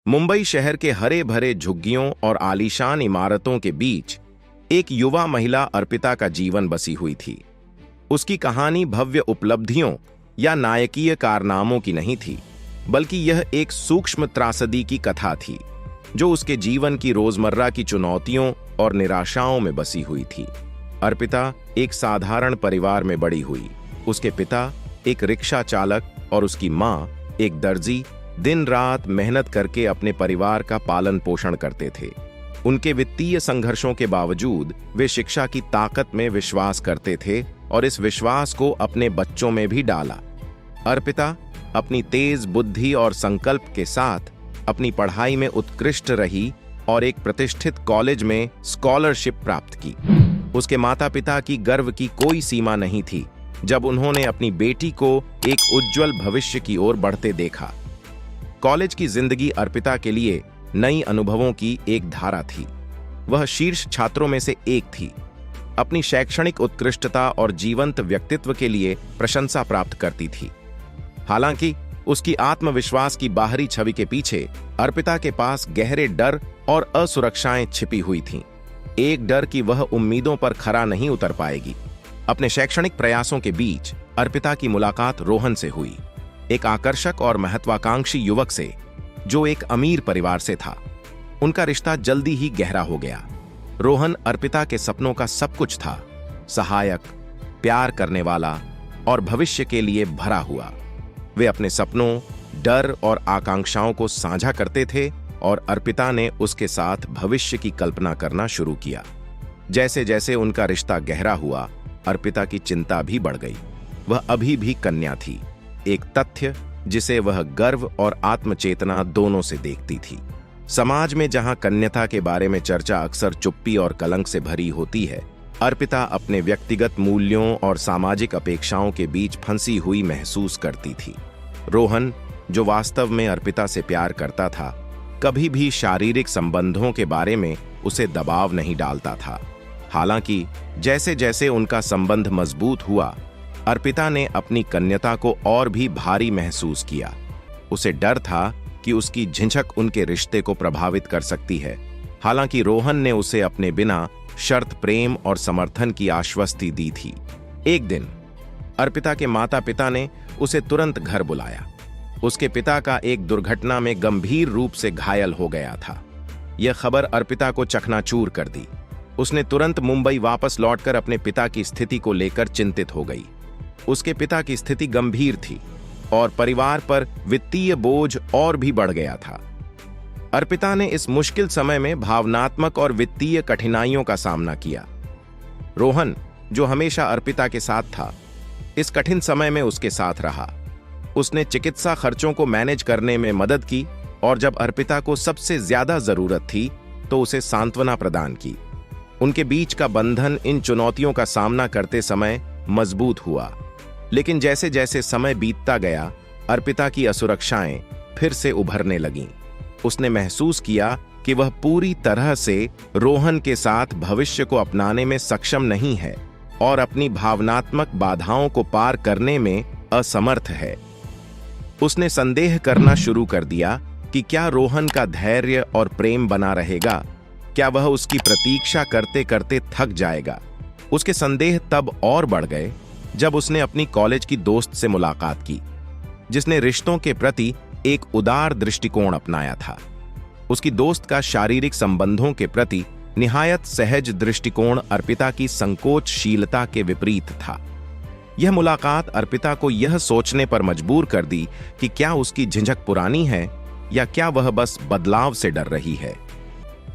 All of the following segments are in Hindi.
मुंबई शहर के हरे भरे झुग्गियों और आलीशान इमारतों के बीच एक युवा महिला अर्पिता का जीवन बसी हुई थी। उसकी कहानी भव्य उपलब्धियों या नायकीय कारनामों की नहीं थी, बल्कि यह एक सूक्ष्म त्रासदी की कथा थी जो उसके जीवन की रोजमर्रा की चुनौतियों और निराशाओं में बसी हुई थी। अर्पिता एक साधारण परिवार में बड़ी हुई। उसके पिता एक रिक्शा चालक और उसकी मां एक दर्जी दिन रात मेहनत करके अपने परिवार का पालन पोषण करते थे। उनके वित्तीय संघर्षों के बावजूद वे शिक्षा की ताकत में विश्वास करते थे और इस विश्वास को अपने बच्चों में भी डाला। अर्पिता अपनी तेज बुद्धि और संकल्प के साथ अपनी पढ़ाई में उत्कृष्ट रही और एक प्रतिष्ठित कॉलेज में स्कॉलरशिप प्राप्त की। उसके माता पिता की गर्व की कोई सीमा नहीं थी जब उन्होंने अपनी बेटी को एक उज्जवल भविष्य की ओर बढ़ते देखा। कॉलेज की जिंदगी अर्पिता के लिए नई अनुभवों की एक धारा थी। वह शीर्ष छात्रों में से एक थी। अपनी शैक्षणिक उत्कृष्टता और जीवंत व्यक्तित्व के लिए प्रशंसा प्राप्त करती थी। हालांकि उसकी आत्मविश्वास की बाहरी छवि के पीछे अर्पिता के पास गहरे डर और असुरक्षाएं छिपी हुई थीं। एक डर कि वह उम्मीदों पर खरा नहीं उतर पाएगी। अपने शैक्षणिक प्रयासों के बीच अर्पिता की मुलाकात रोहन से हुई, एक आकर्षक और महत्वाकांक्षी युवक से जो एक अमीर परिवार से था। उनका रिश्ता जल्दी ही गहरा हो गया। रोहन अर्पिता के सपनों का सब कुछ था, सहायक, प्यार करने वाला और भविष्य के लिए भरा हुआ। वे अपने सपनों, डर और आकांक्षाओं को साझा करते थे और अर्पिता ने उसके साथ भविष्य की कल्पना करना शुरू किया। जैसे जैसे उनका रिश्ता गहरा हुआ, अर्पिता की चिंता भी बढ़ गई। वह अभी भी कन्या थी, एक तथ्य जिसे वह गर्व और आत्मचेतना दोनों से देखती थी। समाज में जहां कन्यता के बारे में चर्चा अक्सर चुप्पी और कलंक से भरी होती है, अर्पिता अपने व्यक्तिगत मूल्यों और सामाजिक अपेक्षाओं के बीच फंसी हुई महसूस करती थी। रोहन, जो वास्तव में अर्पिता से प्यार करता था, कभी भी शारीरिक संबंधों के बारे में उसे दबाव नहीं डालता था। हालांकि जैसे जैसे उनका संबंध मजबूत हुआ, अर्पिता ने अपनी कन्यता को और भी भारी महसूस किया। उसे डर था कि उसकी झिझक उनके रिश्ते को प्रभावित कर सकती है। हालांकि रोहन ने उसे अपने बिना शर्त प्रेम और समर्थन की आश्वस्ति दी थी। एक दिन अर्पिता के माता पिता ने उसे तुरंत घर बुलाया। उसके पिता का एक दुर्घटना में गंभीर रूप से घायल हो गया था। यह खबर अर्पिता को चकनाचूर कर दी। उसने तुरंत मुंबई वापस लौटकर अपने पिता की स्थिति को लेकर चिंतित हो गई। उसके पिता की स्थिति गंभीर थी और परिवार पर वित्तीय बोझ और भी बढ़ गया था। अर्पिता ने इस मुश्किल समय में भावनात्मक और वित्तीय कठिनाइयों का सामना किया। रोहन, जो हमेशा अर्पिता के साथ था, इस कठिन समय में उसके साथ रहा। उसने चिकित्सा खर्चों को मैनेज करने में मदद की और जब अर्पिता को सबसे ज्यादा जरूरत थी तो उसे सांत्वना प्रदान की। उनके बीच का बंधन इन चुनौतियों का सामना करते समय मजबूत हुआ। लेकिन जैसे जैसे समय बीतता गया, अर्पिता की असुरक्षाएं फिर से उभरने लगीं। उसने महसूस किया कि वह पूरी तरह से रोहन के साथ भविष्य को अपनाने में सक्षम नहीं है और अपनी भावनात्मक बाधाओं को पार करने में असमर्थ है। उसने संदेह करना शुरू कर दिया कि क्या रोहन का धैर्य और प्रेम बना रहेगा, क्या वह उसकी प्रतीक्षा करते करते थक जाएगा। उसके संदेह तब और बढ़ गए जब उसने अपनी कॉलेज की दोस्त से मुलाकात की, जिसने रिश्तों के प्रति एक उदार दृष्टिकोण अपनाया था। उसकी दोस्त का शारीरिक संबंधों के प्रति निहायत सहज दृष्टिकोण अर्पिता की संकोचशीलता के विपरीत था। यह मुलाकात अर्पिता को यह सोचने पर मजबूर कर दी कि क्या उसकी झिझक पुरानी है या क्या वह बस बदलाव से डर रही है।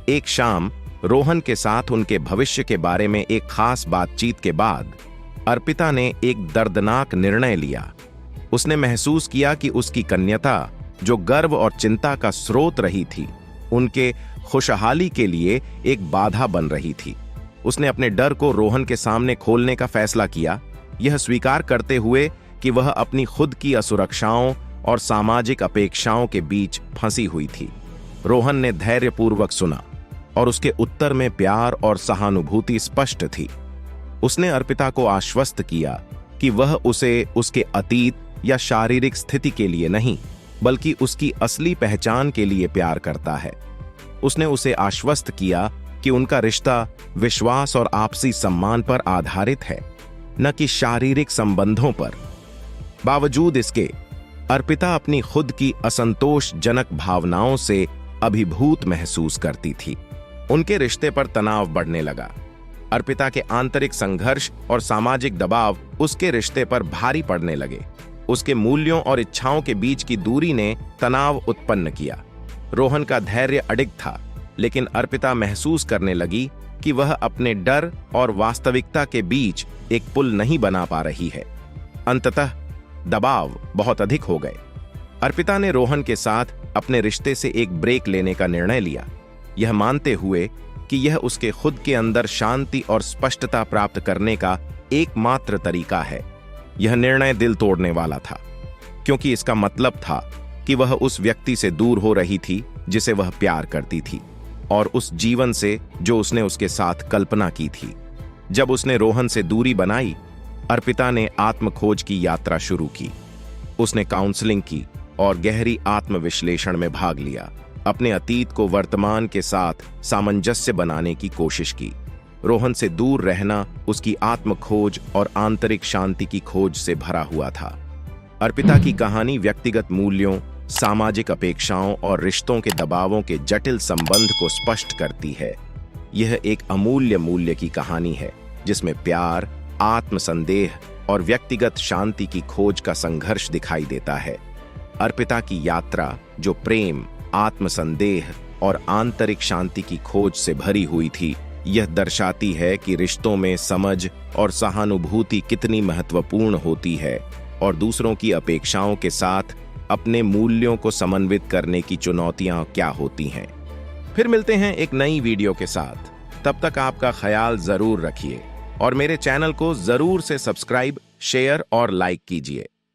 एक शाम रोहन के साथ उनके भविष्य के बारे में एक खास बातचीत के बाद अर्पिता ने एक दर्दनाक निर्णय लिया। उसने महसूस किया कि उसकी कन्यता, जो गर्व और चिंता का स्रोत रही थी, उनके खुशहाली के लिए एक बाधा बन रही थी। उसने अपने डर को रोहन के सामने खोलने का फैसला किया, यह स्वीकार करते हुए कि वह अपनी खुद की असुरक्षाओं और सामाजिक अपेक्षाओं के बीच फंसी हुई थी। रोहन ने धैर्यपूर्वक सुना और उसके उत्तर में प्यार और सहानुभूति स्पष्ट थी। उसने अर्पिता को आश्वस्त किया कि वह उसे उसके अतीत या शारीरिक स्थिति के लिए नहीं, बल्कि उसकी असली पहचान के लिए प्यार करता है। उसने उसे आश्वस्त किया कि उनका रिश्ता विश्वास और आपसी सम्मान पर आधारित है, न कि शारीरिक संबंधों पर। बावजूद इसके, अर्पिता अपनी खुद की असंतोषजनक भावनाओं से अभिभूत महसूस करती थी। उनके रिश्ते पर तनाव बढ़ने लगा। अर्पिता के आंतरिक संघर्ष और सामाजिक दबाव उसके रिश्ते पर भारी पड़ने लगे। उसके मूल्यों और इच्छाओं के बीच की दूरी ने तनाव उत्पन्न किया। रोहन का धैर्य अडिग था, लेकिन अर्पिता महसूस करने लगी कि वह अपने डर और वास्तविकता के बीच एक पुल नहीं बना पा रही है। अंततः दबाव बहुत अधिक हो गए। अर्पिता ने रोहन के साथ अपने रिश्ते से एक ब्रेक लेने का निर्णय लिया, यह मानते हुए कि यह उसके खुद के अंदर शांति और स्पष्टता प्राप्त करने का एकमात्र तरीका है। यह निर्णय दिल तोड़ने वाला था, क्योंकि इसका मतलब था कि वह उस व्यक्ति से दूर हो रही थी जिसे वह प्यार करती थी, और उस जीवन से जो उसने उसके साथ कल्पना की थी। जब उसने रोहन से दूरी बनाई, अर्पिता ने आत्मखोज की यात्रा शुरू की। उसने काउंसलिंग की और गहरी आत्मविश्लेषण में भाग लिया। अपने अतीत को वर्तमान के साथ सामंजस्य बनाने की कोशिश की। रोहन से दूर रहना उसकी आत्मखोज और आंतरिक शांति की खोज से भरा हुआ था। अर्पिता की कहानी व्यक्तिगत मूल्यों, सामाजिक अपेक्षाओं और रिश्तों के दबावों के जटिल संबंध को स्पष्ट करती है। यह एक अमूल्य मूल्य की कहानी है, जिसमें प्यार, आत्मसंदेह और व्यक्तिगत शांति की खोज का संघर्ष दिखाई देता है। अर्पिता की यात्रा, जो प्रेम, आत्मसंदेह और आंतरिक शांति की खोज से भरी हुई थी, यह दर्शाती है कि रिश्तों में समझ और सहानुभूति कितनी महत्वपूर्ण होती है, और दूसरों की अपेक्षाओं के साथ अपने मूल्यों को समन्वित करने की चुनौतियां क्या होती हैं। फिर मिलते हैं एक नई वीडियो के साथ। तब तक आपका ख्याल जरूर रखिए और मेरे चैनल को जरूर से सब्सक्राइब, शेयर और लाइक कीजिए।